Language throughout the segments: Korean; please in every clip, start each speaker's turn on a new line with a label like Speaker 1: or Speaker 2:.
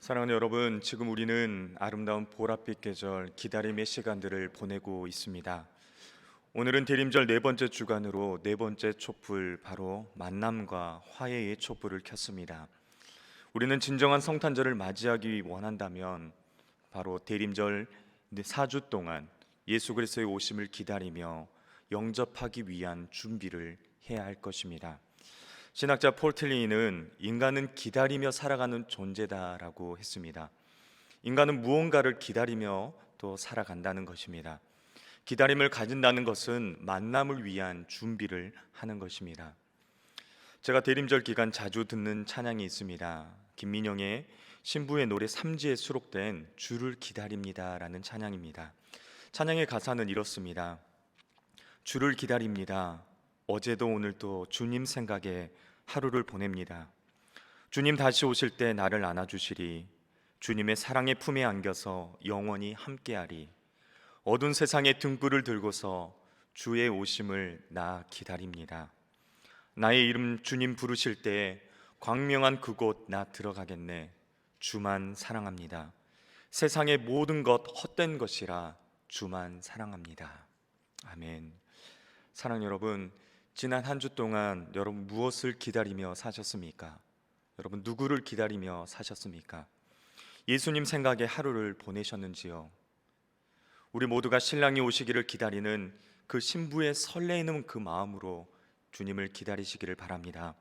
Speaker 1: 사랑하는 여러분, 지금 우리는 아름다운 보랏빛 계절 기다림의 시간들을 보내고 있습니다. 오늘은 대림절 네 번째 주간으로 네 번째 촛불, 바로 만남과 화해의 촛불을 켰습니다. 우리는 진정한 성탄절을 맞이하기 원한다면 바로 대림절 4주 동안 예수 그리스도의 오심을 기다리며 영접하기 위한 준비를 해야 할 것입니다. 신학자 폴 틸리는 인간은 기다리며 살아가는 존재다라고 했습니다. 인간은 무언가를 기다리며 또 살아간다는 것입니다. 기다림을 가진다는 것은 만남을 위한 준비를 하는 것입니다. 제가 대림절 기간 자주 듣는 찬양이 있습니다. 김민영의 신부의 노래 3지에 수록된 주를 기다립니다라는 찬양입니다. 찬양의 가사는 이렇습니다. 주를 기다립니다. 어제도 오늘도 주님 생각에 하루를 보냅니다. 주님 다시 오실 때 나를 안아주시리. 주님의 사랑의 품에 안겨서 영원히 함께하리. 어두운 세상의 등불을 들고서 주의 오심을 나 기다립니다. 나의 이름 주님 부르실 때 광명한 그곳 나 들어가겠네. 주만 사랑합니다. 세상의 모든 것 헛된 것이라 주만 사랑합니다. 아멘. 사랑 여러분, 지난 한 주 동안 여러분 무엇을 기다리며 사셨습니까? 여러분 누구를 기다리며 사셨습니까? 예수님 생각에 하루를 보내셨는지요? 우리 모두가 신랑이 오시기를 기다리는 그 신부의 설레이는 그 마음으로 주님을 기다리시기를 바랍니다.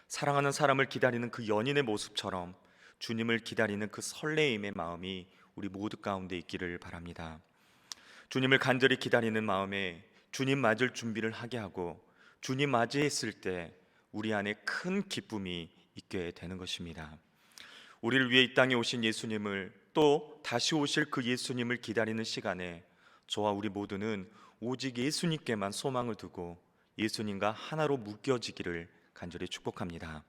Speaker 1: 사랑하는 사람을 기다리는 그 연인의 모습처럼 주님을 기다리는 그 설레임의 마음이 우리 모두 가운데 있기를 바랍니다. 주님을 간절히 기다리는 마음에 주님 맞을 준비를 하게 하고 주님 맞이했을 때 우리 안에 큰 기쁨이 있게 되는 것입니다. 우리를 위해 이 땅에 오신 예수님을, 또 다시 오실 그 예수님을 기다리는 시간에 저와 우리 모두는 오직 예수님께만 소망을 두고 예수님과 하나로 묶여지기를 간절히 축복합니다.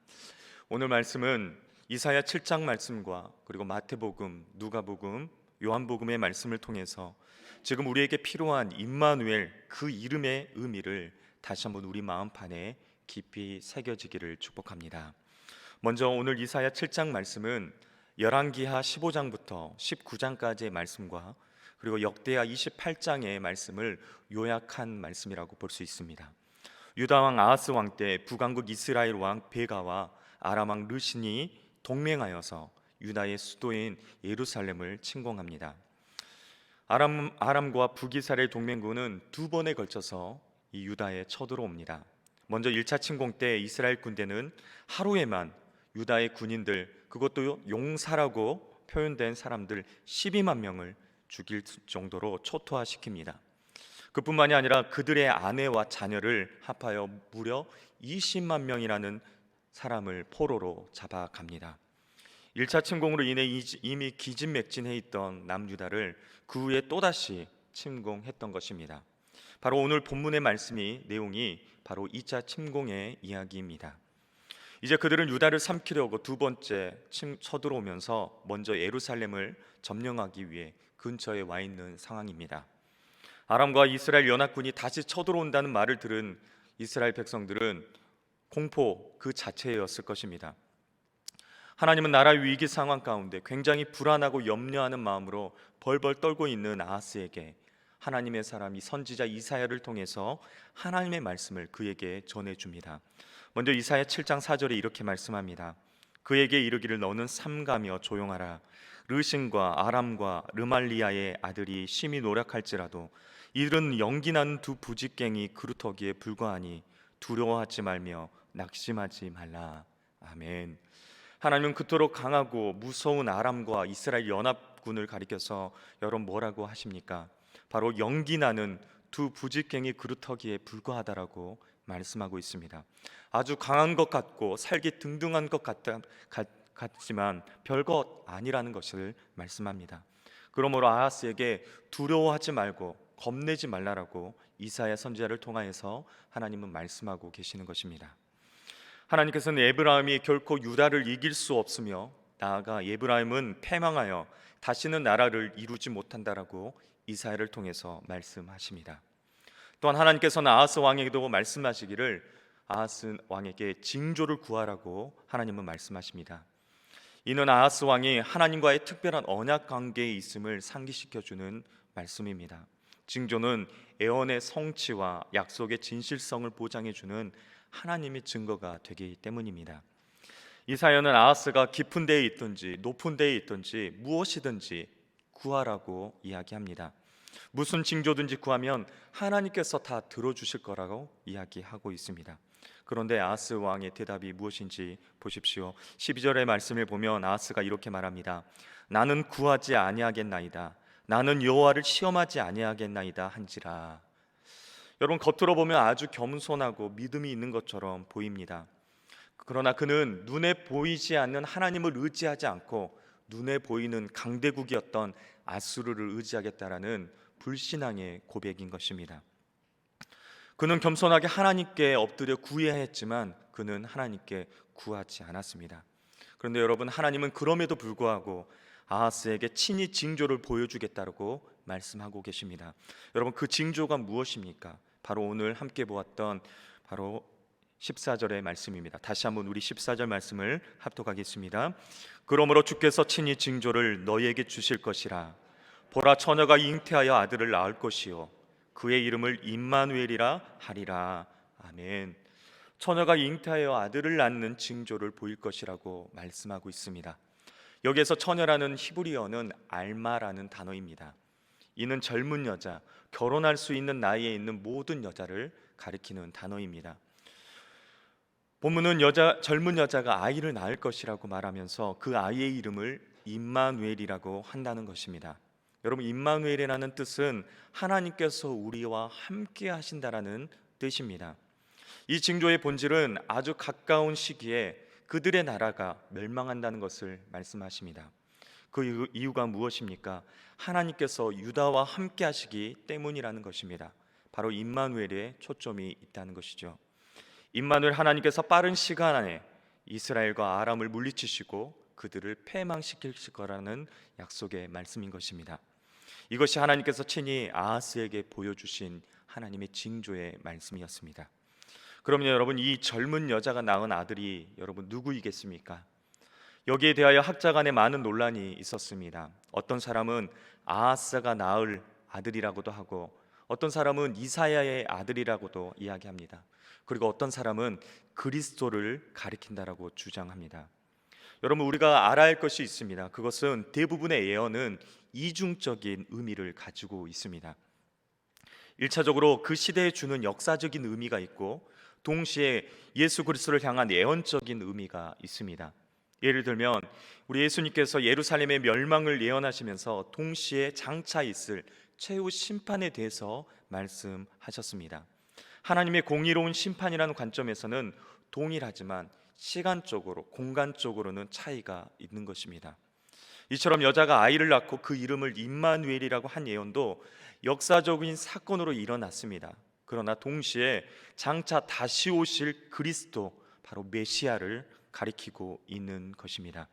Speaker 1: 오늘 말씀은 이사야 7장 말씀과 그리고 마태복음, 누가복음, 요한복음의 말씀을 통해서 지금 우리에게 필요한 임마누엘, 그 이름의 의미를 다시 한번 우리 마음판에 깊이 새겨지기를 축복합니다. 먼저 오늘 이사야 7장 말씀은 열왕기하 15장부터 19장까지의 말씀과 그리고 역대하 28장의 말씀을 요약한 말씀이라고 볼 수 있습니다. 유다 왕 아하스 왕 때 북왕국 이스라엘 왕 베가와 아람 왕 르신이 동맹하여서 유다의 수도인 예루살렘을 침공합니다. 아람과 북이스라엘 동맹군은 두 번에 걸쳐서 이 유다에 쳐들어옵니다. 먼저 1차 침공 때 이스라엘 군대는 하루에만 유다의 군인들, 그것도 용사라고 표현된 사람들 12만 명을 죽일 정도로 초토화시킵니다. 그뿐만이 아니라 그들의 아내와 자녀를 합하여 무려 20만 명이라는 사람을 포로로 잡아갑니다. 1차 침공으로 인해 이미 기진맥진해 있던 남유다를 그 후에 또다시 침공했던 것입니다. 바로 오늘 본문의 내용이 바로 2차 침공의 이야기입니다. 이제 그들은 유다를 삼키려고 두 번째 쳐들어오면서 먼저 예루살렘을 점령하기 위해 근처에 와 있는 상황입니다. 아람과 이스라엘 연합군이 다시 쳐들어온다는 말을 들은 이스라엘 백성들은 공포 그 자체였을 것입니다. 하나님은 나라 위기 상황 가운데 굉장히 불안하고 염려하는 마음으로 벌벌 떨고 있는 아하스에게 하나님의 사람 이 선지자 이사야를 통해서 하나님의 말씀을 그에게 전해줍니다. 먼저 이사야 7장 4절에 이렇게 말씀합니다. 그에게 이르기를 너는 삼가며 조용하라. 르신과 아람과 르말리아의 아들이 심히 노력할지라도 이들은 연기나는 두 부직갱이 그루터기에 불과하니 두려워하지 말며 낙심하지 말라. 아멘. 하나님은 그토록 강하고 무서운 아람과 이스라엘 연합군을 가리켜서 여러분 뭐라고 하십니까? 바로 연기나는 두 부직갱이 그루터기에 불과하다라고 말씀하고 있습니다. 아주 강한 것 같고 살기 등등한 것 같지만 별것 아니라는 것을 말씀합니다. 그러므로 아하스에게 두려워하지 말고 겁내지 말라라고 이사야 선지자를 통하여서 하나님은 말씀하고 계시는 것입니다. 하나님께서는 에브라임이 결코 유다를 이길 수 없으며 나아가 에브라임은 패망하여 다시는 나라를 이루지 못한다라고 이사야를 통해서 말씀하십니다. 또한 하나님께서는 아하스 왕에게도 말씀하시기를 아하스 왕에게 징조를 구하라고 하나님은 말씀하십니다. 이는 아하스 왕이 하나님과의 특별한 언약 관계에 있음을 상기시켜주는 말씀입니다. 징조는 애언의 성취와 약속의 진실성을 보장해주는 하나님의 증거가 되기 때문입니다. 이 사연은 아하스가 깊은 데에 있든지 높은 데에 있든지 무엇이든지 구하라고 이야기합니다. 무슨 징조든지 구하면 하나님께서 다 들어주실 거라고 이야기하고 있습니다. 그런데 아하스 왕의 대답이 무엇인지 보십시오. 12절의 말씀을 보면 아하스가 이렇게 말합니다. 나는 구하지 아니하겠나이다. 나는 여호와를 시험하지 아니하겠나이다 한지라. 여러분, 겉으로 보면 아주 겸손하고 믿음이 있는 것처럼 보입니다. 그러나 그는 눈에 보이지 않는 하나님을 의지하지 않고 눈에 보이는 강대국이었던 아수르를 의지하겠다라는 불신앙의 고백인 것입니다. 그는 겸손하게 하나님께 엎드려 구해야 했지만 그는 하나님께 구하지 않았습니다. 그런데 여러분, 하나님은 그럼에도 불구하고 아하스에게 친히 징조를 보여주겠다고 말씀하고 계십니다. 여러분, 그 징조가 무엇입니까? 바로 오늘 함께 보았던 바로 14절의 말씀입니다. 다시 한번 우리 14절 말씀을 합독하겠습니다. 그러므로 주께서 친히 징조를 너희에게 주실 것이라. 보라, 처녀가 잉태하여 아들을 낳을 것이요 그의 이름을 임마누엘이라 하리라. 아멘. 처녀가 잉태하여 아들을 낳는 징조를 보일 것이라고 말씀하고 있습니다. 여기에서 처녀라는 히브리어는 알마라는 단어입니다. 이는 젊은 여자, 결혼할 수 있는 나이에 있는 모든 여자를 가리키는 단어입니다. 본문은 젊은 여자가 아이를 낳을 것이라고 말하면서 그 아이의 이름을 임마누엘이라고 한다는 것입니다. 여러분, 임마누엘이라는 뜻은 하나님께서 우리와 함께 하신다라는 뜻입니다. 이 징조의 본질은 아주 가까운 시기에 그들의 나라가 멸망한다는 것을 말씀하십니다. 그 이유가 무엇입니까? 하나님께서 유다와 함께 하시기 때문이라는 것입니다. 바로 임마누엘에 초점이 있다는 것이죠. 임마누엘, 하나님께서 빠른 시간 안에 이스라엘과 아람을 물리치시고 그들을 패망시킬 거라는 약속의 말씀인 것입니다. 이것이 하나님께서 친히 아하스에게 보여주신 하나님의 징조의 말씀이었습니다. 그러면 여러분, 이 젊은 여자가 낳은 아들이 여러분 누구이겠습니까? 여기에 대하여 학자 간에 많은 논란이 있었습니다. 어떤 사람은 아하스가 낳을 아들이라고도 하고 어떤 사람은 이사야의 아들이라고도 이야기합니다. 그리고 어떤 사람은 그리스도를 가리킨다라고 주장합니다. 여러분, 우리가 알아야 할 것이 있습니다. 그것은 대부분의 예언은 이중적인 의미를 가지고 있습니다. 1차적으로 그 시대에 주는 역사적인 의미가 있고 동시에 예수 그리스도를 향한 예언적인 의미가 있습니다. 예를 들면 우리 예수님께서 예루살렘의 멸망을 예언하시면서 동시에 장차 있을 최후 심판에 대해서 말씀하셨습니다. 하나님의 공의로운 심판이라는 관점에서는 동일하지만 시간적으로, 공간적으로는 차이가 있는 것입니다. 이처럼 여자가 아이를 낳고 그 이름을 임마누엘이라고 한 예언도 역사적인 사건으로 일어났습니다. 그러나 동시에 장차 다시 오실 그리스도, 바로 메시아를 가리키고 있는 것입니다.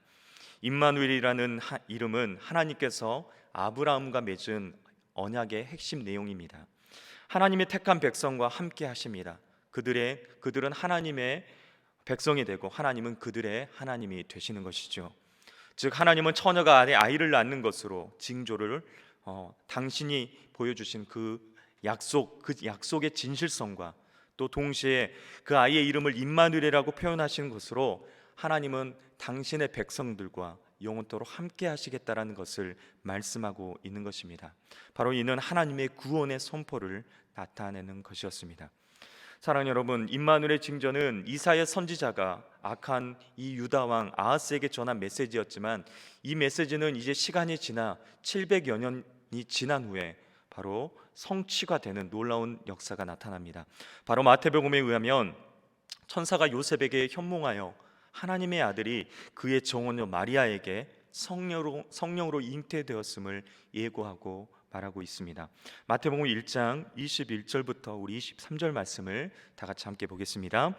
Speaker 1: 임마누엘이라는 이름은 하나님께서 아브라함과 맺은 언약의 핵심 내용입니다. 하나님의 택한 백성과 함께 하십니다. 그들은 하나님의 백성이 되고 하나님은 그들의 하나님이 되시는 것이죠. 즉, 하나님은 처녀가 아이를 낳는 것으로 징조를 당신이 보여주신 그 약속의 진실성과 또 동시에 그 아이의 이름을 임마누엘이라고 표현하시는 것으로 하나님은 당신의 백성들과 영원토록 함께 하시겠다라는 것을 말씀하고 있는 것입니다. 바로 이는 하나님의 구원의 선포를 나타내는 것이었습니다. 사랑하는 여러분, 임마누엘의 징조는 이사야 선지자가 악한 이 유다 왕 아하스에게 전한 메시지였지만 이 메시지는 이제 시간이 지나 700여 년이 지난 후에 바로 성취가 되는 놀라운 역사가 나타납니다. 바로 마태복음에 의하면 천사가 요셉에게 현몽하여 하나님의 아들이 그의 정혼녀 마리아에게 성령으로 잉태되었음을 예고하고 말하고 있습니다. 마태복음 1장 21절부터 우리 23절 말씀을 다 같이 함께 보겠습니다.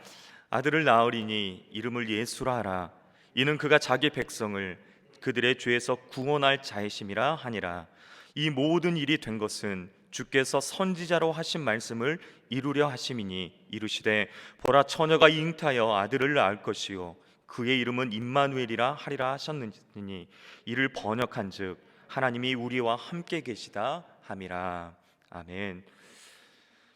Speaker 1: 아들을 낳으리니 이름을 예수라 하라. 이는 그가 자기 백성을 그들의 죄에서 구원할 자이심이라 하니라. 이 모든 일이 된 것은 주께서 선지자로 하신 말씀을 이루려 하심이니 이르시되 보라, 처녀가 잉태하여 아들을 낳을 것이요 그의 이름은 임마누엘이라 하리라 하셨느니 이를 번역한즉 하나님이 우리와 함께 계시다 함이라. 아멘.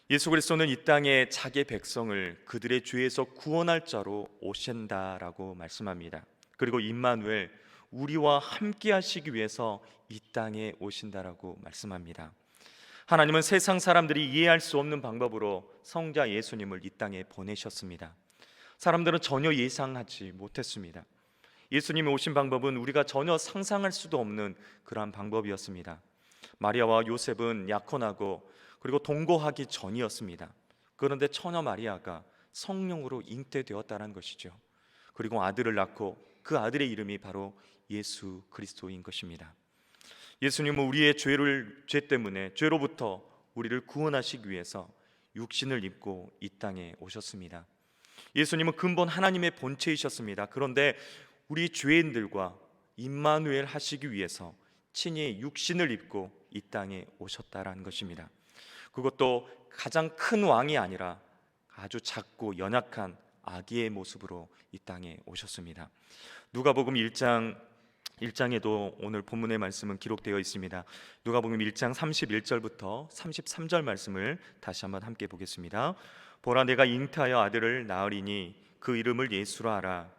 Speaker 1: 예수 그리스도는 이 땅에 자기의 백성을 그들의 죄에서 구원할 자로 오신다라고 말씀합니다. 그리고 임마누엘, 우리와 함께 하시기 위해서 이 땅에 오신다라고 말씀합니다. 하나님은 세상 사람들이 이해할 수 없는 방법으로 성자 예수님을 이 땅에 보내셨습니다. 사람들은 전혀 예상하지 못했습니다. 예수님이 오신 방법은 우리가 전혀 상상할 수도 없는 그러한 방법이었습니다. 마리아와 요셉은 약혼하고 그리고 동거하기 전이었습니다. 그런데 처녀 마리아가 성령으로 잉태되었다는 것이죠. 그리고 아들을 낳고 그 아들의 이름이 바로 예수 그리스도인 것입니다. 예수님은 우리의 죄 때문에 죄로부터 우리를 구원하시기 위해서 육신을 입고 이 땅에 오셨습니다. 예수님은 근본 하나님의 본체이셨습니다. 그런데 우리 죄인들과 임마누엘 하시기 위해서 친히 육신을 입고 이 땅에 오셨다라는 것입니다. 그것도 가장 큰 왕이 아니라 아주 작고 연약한 아기의 모습으로 이 땅에 오셨습니다. 누가복음 1장에도 오늘 본문의 말씀은 기록되어 있습니다. 누가복음 1장 31절부터 33절 말씀을 다시 한번 함께 보겠습니다. 보라, 내가 잉태하여 아들을 낳으리니 그 이름을 예수라 하라.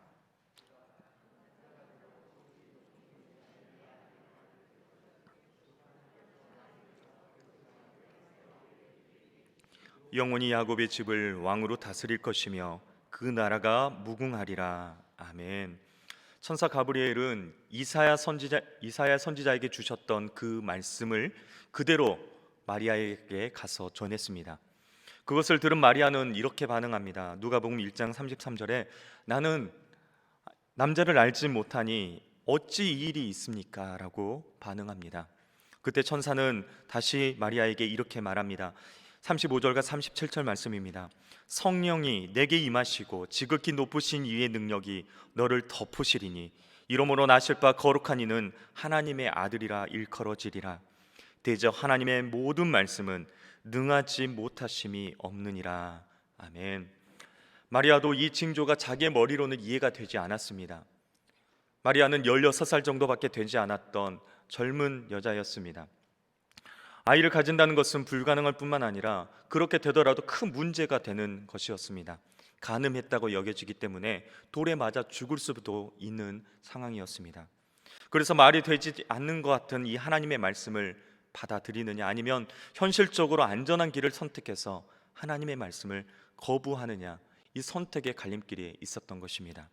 Speaker 1: 영원히 야곱의 집을 왕으로 다스릴 것이며 그 나라가 무궁하리라. 아멘. 천사 가브리엘은 이사야 선지자에게 주셨던 그 말씀을 그대로 마리아에게 가서 전했습니다. 그것을 들은 마리아는 이렇게 반응합니다. 누가복음 1장 33절에 나는 남자를 알지 못하니 어찌 이 일이 있습니까? 라고 반응합니다. 그때 천사는 다시 마리아에게 이렇게 말합니다. 35절과 37절 말씀입니다. 성령이 내게 임하시고 지극히 높으신 이의 능력이 너를 덮으시리니 이러므로 나실 바 거룩한 이는 하나님의 아들이라 일컬어지리라. 대저 하나님의 모든 말씀은 능하지 못하심이 없느니라. 아멘. 마리아도 이 징조가 자기의 머리로는 이해가 되지 않았습니다. 마리아는 16살 정도밖에 되지 않았던 젊은 여자였습니다. 아이를 가진다는 것은 불가능할 뿐만 아니라 그렇게 되더라도 큰 문제가 되는 것이었습니다. 간음했다고 여겨지기 때문에 돌에 맞아 죽을 수도 있는 상황이었습니다. 그래서 말이 되지 않는 것 같은 이 하나님의 말씀을 받아들이느냐, 아니면 현실적으로 안전한 길을 선택해서 하나님의 말씀을 거부하느냐, 이 선택의 갈림길에 있었던 것입니다.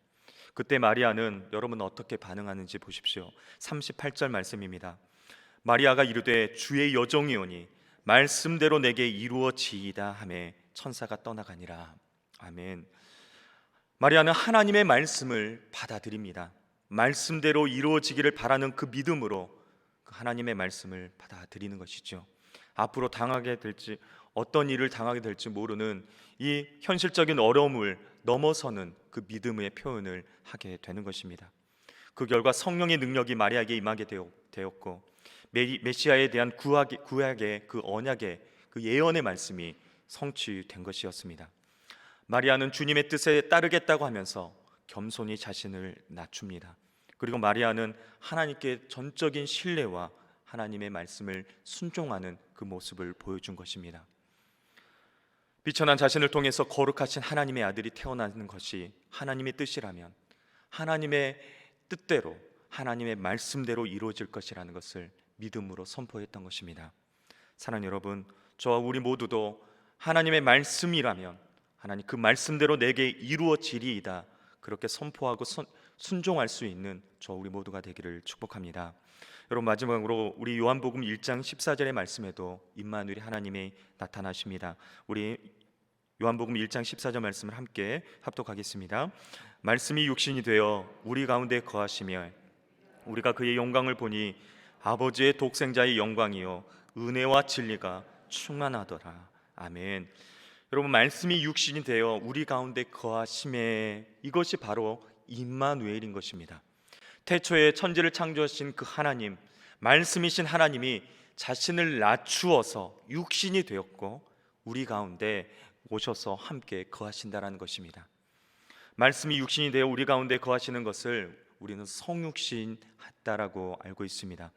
Speaker 1: 그때 마리아는 여러분 어떻게 반응하는지 보십시오. 38절 말씀입니다. 마리아가 이르되 주의 여종이오니 말씀대로 내게 이루어지이다 하매 천사가 떠나가니라. 아멘. 마리아는 하나님의 말씀을 받아들입니다. 말씀대로 이루어지기를 바라는 그 믿음으로 그 하나님의 말씀을 받아들이는 것이죠. 앞으로 당하게 될지, 어떤 일을 당하게 될지 모르는 이 현실적인 어려움을 넘어서는 그 믿음의 표현을 하게 되는 것입니다. 그 결과 성령의 능력이 마리아에게 임하게 되었고 메시아에 대한 구약의 그 언약의 그 예언의 말씀이 성취된 것이었습니다. 마리아는 주님의 뜻에 따르겠다고 하면서 겸손히 자신을 낮춥니다. 그리고 마리아는 하나님께 전적인 신뢰와 하나님의 말씀을 순종하는 그 모습을 보여준 것입니다. 비천한 자신을 통해서 거룩하신 하나님의 아들이 태어나는 것이 하나님의 뜻이라면 하나님의 뜻대로, 하나님의 말씀대로 이루어질 것이라는 것을 믿음으로 선포했던 것입니다. 사랑하는 여러분, 저와 우리 모두도 하나님의 말씀이라면 하나님 그 말씀대로 내게 이루어지리이다, 그렇게 선포하고 순종할 수 있는 저 우리 모두가 되기를 축복합니다. 여러분, 마지막으로 우리 요한복음 1장 14절의 말씀에도 임마누엘이 하나님이 나타나십니다. 우리 요한복음 1장 14절 말씀을 함께 합독하겠습니다. 말씀이 육신이 되어 우리 가운데 거하시며 우리가 그의 영광을 보니 아버지의 독생자의 영광이요 은혜와 진리가 충만하더라. 아멘. 여러분, 말씀이 육신이 되어 우리 가운데 거하심에, 이것이 바로 임마누엘인 것입니다. 태초에 천지를 창조하신 그 하나님, 말씀이신 하나님이 자신을 낮추어서 육신이 되었고 우리 가운데 오셔서 함께 거하신다라는 것입니다. 말씀이 육신이 되어 우리 가운데 거하시는 것을 우리는 성육신했다라고 알고 있습니다.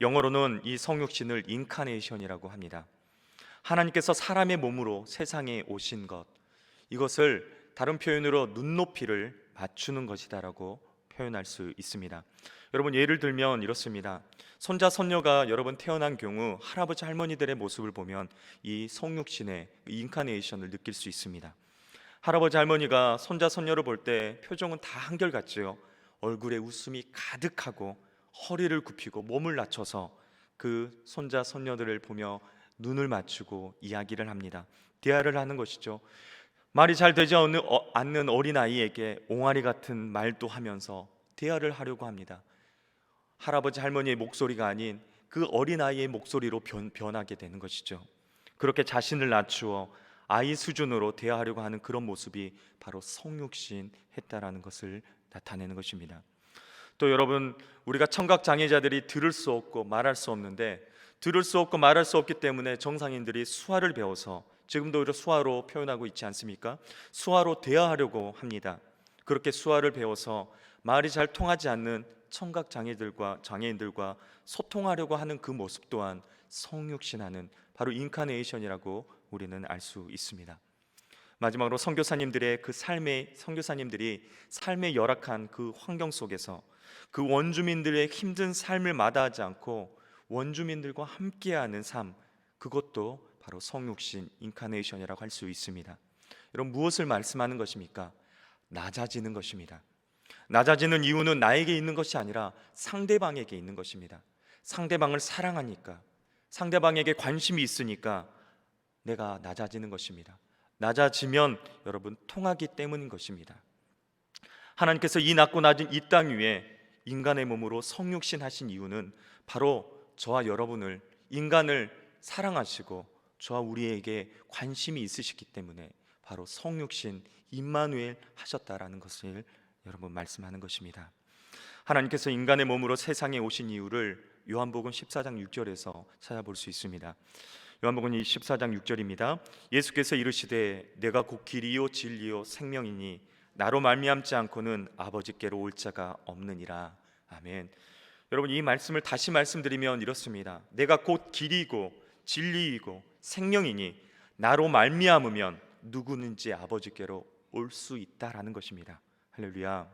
Speaker 1: 영어로는 이 성육신을 인카네이션이라고 합니다. 하나님께서 사람의 몸으로 세상에 오신 것, 이것을 다른 표현으로 눈높이를 맞추는 것이다라고 표현할 수 있습니다. 여러분, 예를 들면 이렇습니다. 손자 손녀가 여러분 태어난 경우 할아버지 할머니들의 모습을 보면 이 성육신의 인카네이션을 느낄 수 있습니다. 할아버지 할머니가 손자 손녀를 볼 때 표정은 다 한결같지요. 얼굴에 웃음이 가득하고 허리를 굽히고 몸을 낮춰서 그 손자 손녀들을 보며 눈을 맞추고 이야기를 합니다. 대화를 하는 것이죠. 말이 잘 되지 않는 어린아이에게 옹알이 같은 말도 하면서 대화를 하려고 합니다. 할아버지 할머니의 목소리가 아닌 그 어린아이의 목소리로 변하게 되는 것이죠. 그렇게 자신을 낮추어 아이 수준으로 대화하려고 하는 그런 모습이 바로 성육신 했다라는 것을 나타내는 것입니다. 또 여러분, 우리가 청각 장애자들이 들을 수 없고 말할 수 없는데, 들을 수 없고 말할 수 없기 때문에 정상인들이 수화를 배워서, 지금도 오히려 수화로 표현하고 있지 않습니까? 수화로 대화하려고 합니다. 그렇게 수화를 배워서 말이 잘 통하지 않는 청각 장애인들과 소통하려고 하는 그 모습 또한 성육신하는 바로 인카네이션이라고 우리는 알 수 있습니다. 마지막으로 선교사님들이 삶의 열악한 그 환경 속에서 그 원주민들의 힘든 삶을 마다하지 않고 원주민들과 함께하는 삶, 그것도 바로 성육신 인카네이션이라고 할 수 있습니다. 여러분, 무엇을 말씀하는 것입니까? 낮아지는 것입니다. 낮아지는 이유는 나에게 있는 것이 아니라 상대방에게 있는 것입니다. 상대방을 사랑하니까, 상대방에게 관심이 있으니까 내가 낮아지는 것입니다. 낮아지면 여러분 통하기 때문인 것입니다. 하나님께서 이 낮고 낮은 이 땅 위에 인간의 몸으로 성육신 하신 이유는 바로 저와 여러분을, 인간을 사랑하시고 저와 우리에게 관심이 있으시기 때문에 바로 성육신 임마누엘 하셨다라는 것을 여러분 말씀하는 것입니다. 하나님께서 인간의 몸으로 세상에 오신 이유를 요한복음 14장 6절에서 찾아볼 수 있습니다. 요한복음 14장 6절입니다. 예수께서 이르시되 내가 곧 길이요 진리요 생명이니 나로 말미암지 않고는 아버지께로 올 자가 없느니라. 아멘. 여러분, 이 말씀을 다시 말씀드리면 이렇습니다. 내가 곧 길이고 진리이고 생명이니 나로 말미암으면 누구든지 아버지께로 올 수 있다라는 것입니다. 할렐루야.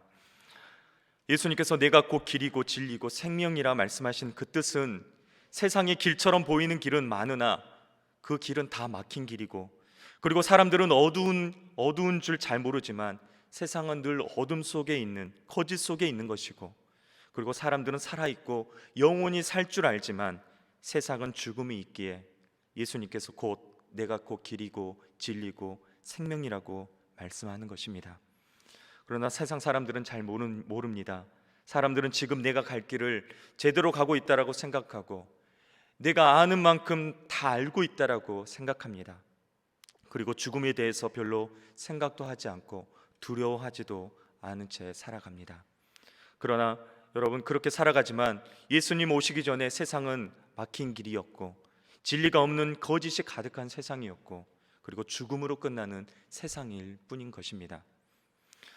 Speaker 1: 예수님께서 내가 곧 길이고 진리고 생명이라 말씀하신 그 뜻은 세상의 길처럼 보이는 길은 많으나 그 길은 다 막힌 길이고, 그리고 사람들은 어두운 줄 잘 모르지만 세상은 늘 어둠 속에 있는, 거짓 속에 있는 것이고, 그리고 사람들은 살아있고 영원히 살 줄 알지만 세상은 죽음이 있기에 예수님께서 내가 곧 길이고 진리고 생명이라고 말씀하는 것입니다. 그러나 세상 사람들은 잘 모릅니다. 사람들은 지금 내가 갈 길을 제대로 가고 있다라고 생각하고 내가 아는 만큼 다 알고 있다라고 생각합니다. 그리고 죽음에 대해서 별로 생각도 하지 않고 두려워하지도 않은 채 살아갑니다. 그러나 여러분, 그렇게 살아가지만 예수님 오시기 전에 세상은 막힌 길이었고 진리가 없는 거짓이 가득한 세상이었고, 그리고 죽음으로 끝나는 세상일 뿐인 것입니다.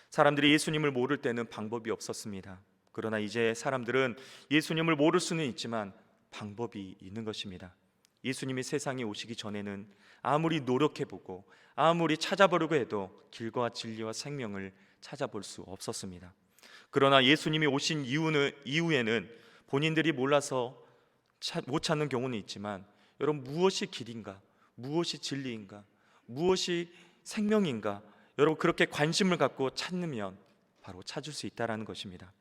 Speaker 1: 사람들이 예수님을 모를 때는 방법이 없었습니다. 그러나 이제 사람들은 예수님을 모를 수는 있지만 방법이 있는 것입니다. 예수님이 세상에 오시기 전에는 아무리 노력해보고 아무리 찾아보려고 해도 길과 진리와 생명을 찾아볼 수 없었습니다. 그러나 예수님이 오신 이후에는 본인들이 몰라서 못 찾는 경우는 있지만, 여러분, 무엇이 길인가, 무엇이 진리인가, 무엇이 생명인가, 여러분 그렇게 관심을 갖고 찾으면 바로 찾을 수 있다라는 것입니다.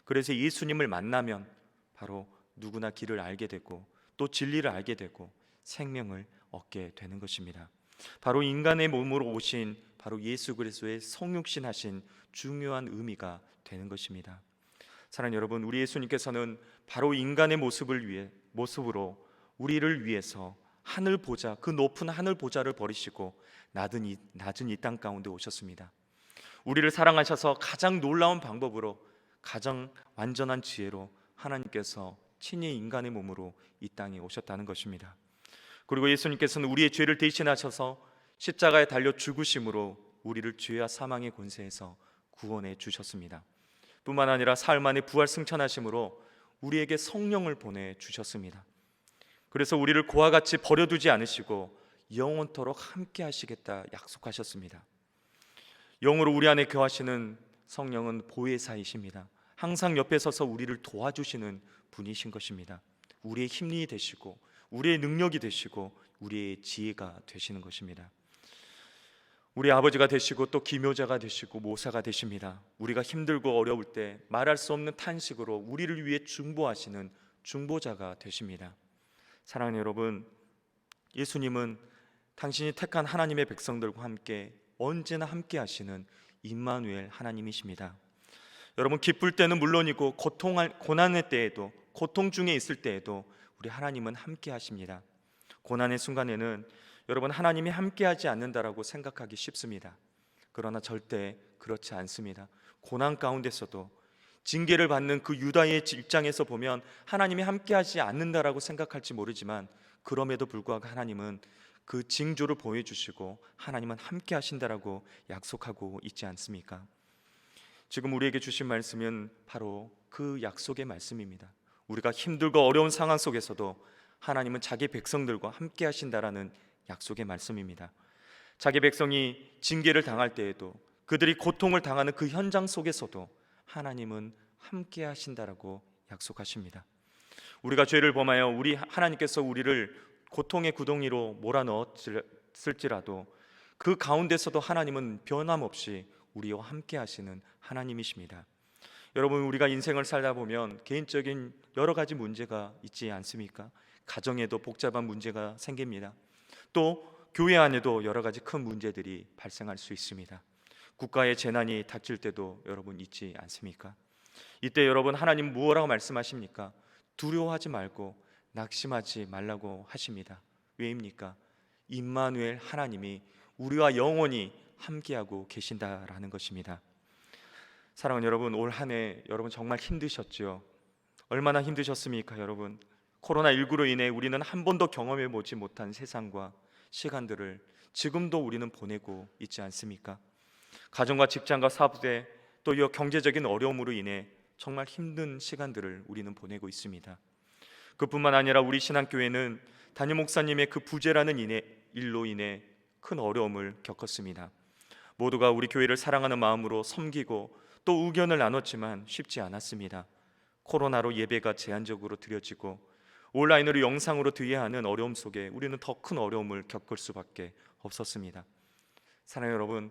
Speaker 1: 그래서 예수님을 만나면 바로 누구나 길을 알게 되고 또 진리를 알게 되고 생명을 얻게 되는 것입니다. 바로 인간의 몸으로 오신 바로 예수 그리스도의 성육신 하신 중요한 의미가 되는 것입니다. 사랑하는 여러분, 우리 예수님께서는 바로 인간의 모습으로 우리를 위해서 하늘 보좌, 그 높은 하늘 보좌를 버리시고 낮은 이 땅 가운데 오셨습니다. 우리를 사랑하셔서 가장 놀라운 방법으로, 가장 완전한 지혜로 하나님께서 친히 인간의 몸으로 이 땅에 오셨다는 것입니다. 그리고 예수님께서는 우리의 죄를 대신하셔서 십자가에 달려 죽으심으로 우리를 죄와 사망의 권세에서 구원해 주셨습니다. 뿐만 아니라 사흘 만에 부활 승천하심으로 우리에게 성령을 보내 주셨습니다. 그래서 우리를 고와 같이 버려두지 않으시고 영원토록 함께 하시겠다 약속하셨습니다. 영으로 우리 안에 거하시는 성령은 보혜사이십니다. 항상 옆에 서서 우리를 도와주시는 분이신 것입니다. 우리의 힘이 되시고 우리의 능력이 되시고 우리의 지혜가 되시는 것입니다. 우리 아버지가 되시고 또 기묘자가 되시고 모사가 되십니다. 우리가 힘들고 어려울 때 말할 수 없는 탄식으로 우리를 위해 중보하시는 중보자가 되십니다. 사랑하는 여러분, 예수님은 당신이 택한 하나님의 백성들과 함께 언제나 함께 하시는 임마누엘 하나님이십니다. 여러분, 기쁠 때는 물론이고 고난의 때에도, 고통 중에 있을 때에도 우리 하나님은 함께 하십니다. 고난의 순간에는 여러분, 하나님이 함께하지 않는다라고 생각하기 쉽습니다. 그러나 절대 그렇지 않습니다. 고난 가운데서도 징계를 받는 그 유다의 입장에서 보면 하나님이 함께하지 않는다라고 생각할지 모르지만 그럼에도 불구하고 하나님은 그 징조를 보여주시고 하나님은 함께 하신다라고 약속하고 있지 않습니까? 지금 우리에게 주신 말씀은 바로 그 약속의 말씀입니다. 우리가 힘들고 어려운 상황 속에서도 하나님은 자기 백성들과 함께 하신다라는 약속의 말씀입니다. 자기 백성이 징계를 당할 때에도, 그들이 고통을 당하는 그 현장 속에서도 하나님은 함께 하신다라고 약속하십니다. 우리가 죄를 범하여 하나님께서 우리를 고통의 구덩이로 몰아넣었을지라도 그 가운데서도 하나님은 변함없이 우리와 함께 하시는 하나님이십니다. 여러분, 우리가 인생을 살다 보면 개인적인 여러 가지 문제가 있지 않습니까? 가정에도 복잡한 문제가 생깁니다. 또 교회 안에도 여러 가지 큰 문제들이 발생할 수 있습니다. 국가의 재난이 닥칠 때도 여러분 있지 않습니까? 이때 여러분, 하나님 무엇라고 말씀하십니까? 두려워하지 말고 낙심하지 말라고 하십니다. 왜입니까? 임마누엘 하나님이 우리와 영원히 함께하고 계신다라는 것입니다. 사랑하는 여러분, 올 한 해 여러분 정말 힘드셨죠? 얼마나 힘드셨습니까? 여러분, 코로나19로 인해 우리는 한 번도 경험해 보지 못한 세상과 시간들을 지금도 우리는 보내고 있지 않습니까? 가정과 직장과 사업에 또 이 경제적인 어려움으로 인해 정말 힘든 시간들을 우리는 보내고 있습니다. 그뿐만 아니라 우리 신앙교회는 담임 목사님의 그 부재라는 일로 인해 큰 어려움을 겪었습니다. 모두가 우리 교회를 사랑하는 마음으로 섬기고 또 의견을 나눴지만 쉽지 않았습니다. 코로나로 예배가 제한적으로 드려지고 온라인으로 영상으로 드려야 하는 어려움 속에 우리는 더 큰 어려움을 겪을 수밖에 없었습니다. 사랑하는 여러분,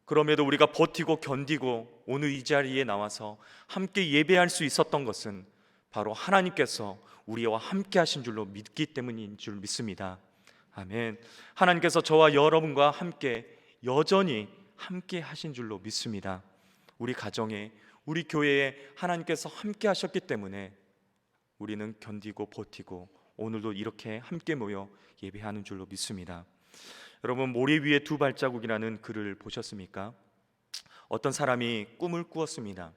Speaker 1: 그럼에도 우리가 버티고 견디고 오늘 이 자리에 나와서 함께 예배할 수 있었던 것은 바로 하나님께서 우리와 함께 하신 줄로 믿기 때문인 줄 믿습니다. 아멘. 하나님께서 저와 여러분과 함께 여전히 함께 하신 줄로 믿습니다. 우리 가정에, 우리 교회에 하나님께서 함께 하셨기 때문에 우리는 견디고 버티고 오늘도 이렇게 함께 모여 예배하는 줄로 믿습니다. 여러분, 모래 위에 두 발자국이라는 글을 보셨습니까? 어떤 사람이 꿈을 꾸었습니다.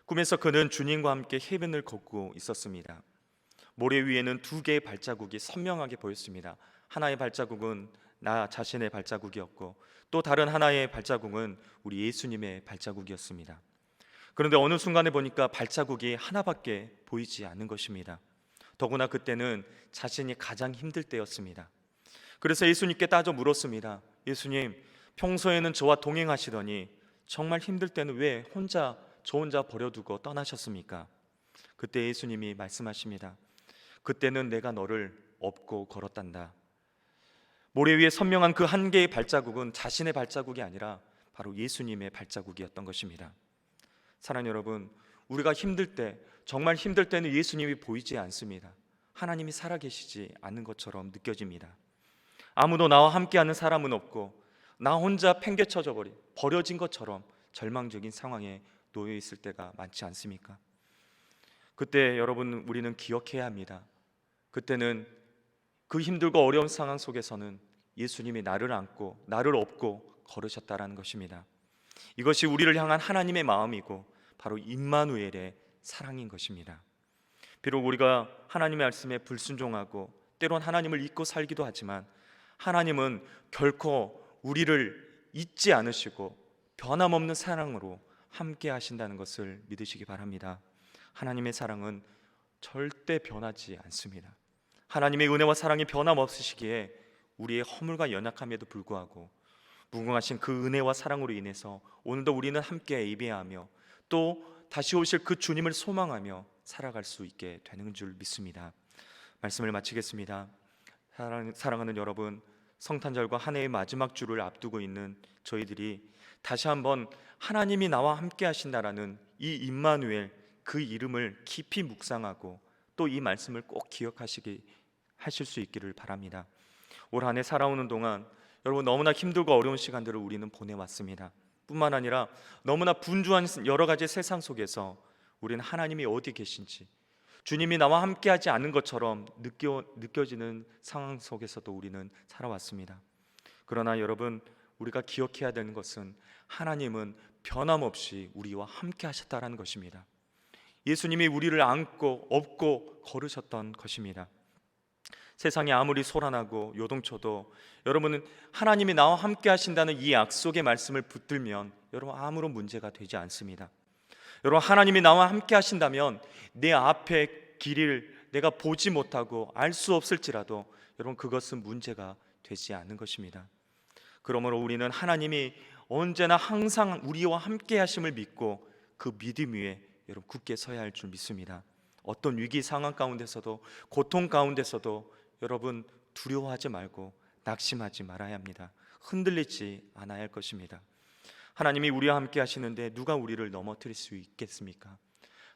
Speaker 1: 꿈에서 그는 주님과 함께 해변을 걷고 있었습니다. 모래 위에는 두 개의 발자국이 선명하게 보였습니다. 하나의 발자국은 나 자신의 발자국이었고 또 다른 하나의 발자국은 우리 예수님의 발자국이었습니다. 그런데 어느 순간에 보니까 발자국이 하나밖에 보이지 않는 것입니다. 더구나 그때는 자신이 가장 힘들 때였습니다. 그래서 예수님께 따져 물었습니다. 예수님, 평소에는 저와 동행하시더니 정말 힘들 때는 왜 저 혼자 버려두고 떠나셨습니까? 그때 예수님이 말씀하십니다. 그때는 내가 너를 업고 걸었단다. 모래 위에 선명한 그 한 개의 발자국은 자신의 발자국이 아니라 바로 예수님의 발자국이었던 것입니다. 사랑하는 여러분, 우리가 힘들 때, 정말 힘들 때는 예수님이 보이지 않습니다. 하나님이 살아계시지 않는 것처럼 느껴집니다. 아무도 나와 함께하는 사람은 없고 나 혼자 버려진 것처럼 절망적인 상황에 놓여 있을 때가 많지 않습니까? 그때 여러분, 우리는 기억해야 합니다. 그때는 그 힘들고 어려운 상황 속에서는 예수님이 나를 안고 나를 업고 걸으셨다라는 것입니다. 이것이 우리를 향한 하나님의 마음이고 바로 임마누엘의 사랑인 것입니다. 비록 우리가 하나님의 말씀에 불순종하고 때론 하나님을 잊고 살기도 하지만 하나님은 결코 우리를 잊지 않으시고 변함없는 사랑으로 함께 하신다는 것을 믿으시기 바랍니다. 하나님의 사랑은 절대 변하지 않습니다. 하나님의 은혜와 사랑이 변함없으시기에 우리의 허물과 연약함에도 불구하고 무궁하신 그 은혜와 사랑으로 인해서 오늘도 우리는 함께 예배하며 또 다시 오실 그 주님을 소망하며 살아갈 수 있게 되는 줄 믿습니다. 말씀을 마치겠습니다. 사랑하는 여러분, 성탄절과 한 해의 마지막 주를 앞두고 있는 저희들이 다시 한번 하나님이 나와 함께 하신다라는 이 임마누엘, 그 이름을 깊이 묵상하고 또 이 말씀을 꼭 하실 수 있기를 바랍니다. 올 한 해 살아오는 동안 여러분 너무나 힘들고 어려운 시간들을 우리는 보내왔습니다. 뿐만 아니라 너무나 분주한 여러 가지 세상 속에서 우리는 하나님이 어디 계신지, 주님이 나와 함께하지 않는 것처럼 느껴지는 상황 속에서도 우리는 살아왔습니다. 그러나 여러분, 우리가 기억해야 되는 것은 하나님은 변함없이 우리와 함께 하셨다는 것입니다. 예수님이 우리를 안고 업고 걸으셨던 것입니다. 세상이 아무리 소란하고 요동쳐도 여러분은 하나님이 나와 함께 하신다는 이 약속의 말씀을 붙들면 여러분 아무런 문제가 되지 않습니다. 여러분, 하나님이 나와 함께 하신다면 내 앞에 길을 내가 보지 못하고 알 수 없을지라도 여러분 그것은 문제가 되지 않는 것입니다. 그러므로 우리는 하나님이 언제나 항상 우리와 함께 하심을 믿고 그 믿음 위에 여러분 굳게 서야 할 줄 믿습니다. 어떤 위기 상황 가운데서도, 고통 가운데서도 여러분 두려워하지 말고 낙심하지 말아야 합니다. 흔들리지 않아야 할 것입니다. 하나님이 우리와 함께 하시는데 누가 우리를 넘어뜨릴 수 있겠습니까?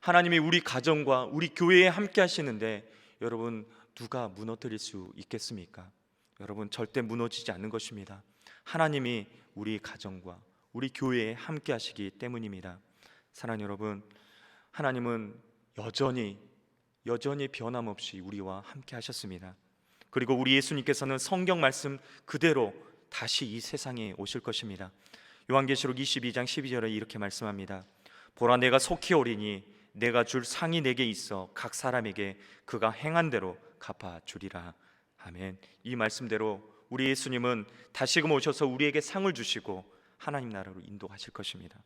Speaker 1: 하나님이 우리 가정과 우리 교회에 함께 하시는데 여러분 누가 무너뜨릴 수 있겠습니까? 여러분 절대 무너지지 않는 것입니다. 하나님이 우리 가정과 우리 교회에 함께 하시기 때문입니다. 사랑하는 여러분, 하나님은 여전히 변함없이 우리와 함께 하셨습니다. 그리고 우리 예수님께서는 성경 말씀 그대로 다시 이 세상에 오실 것입니다. 요한계시록 22장 12절에 이렇게 말씀합니다. 보라, 내가 속히 오리니 내가 줄 상이 내게 있어 각 사람에게 그가 행한 대로 갚아주리라. 아멘. 이 말씀대로 우리 예수님은 다시금 오셔서 우리에게 상을 주시고 하나님 나라로 인도하실 것입니다.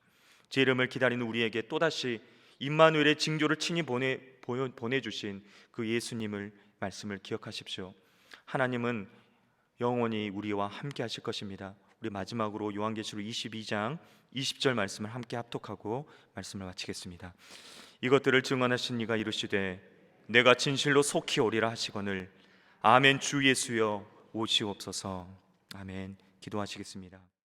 Speaker 1: 제 이름을 기다리는 우리에게 또다시 임마누엘의 징조를 친히 보내주신 그 예수님을 말씀을 기억하십시오. 하나님은 영원히 우리와 함께 하실 것입니다. 우리 마지막으로 요한계시록 22장 20절 말씀을 함께 합독하고 말씀을 마치겠습니다. 이것들을 증언하신 이가 이르시되 내가 진실로 속히 오리라 하시거늘 아멘. 주 예수여 오시옵소서. 아멘. 기도하시겠습니다.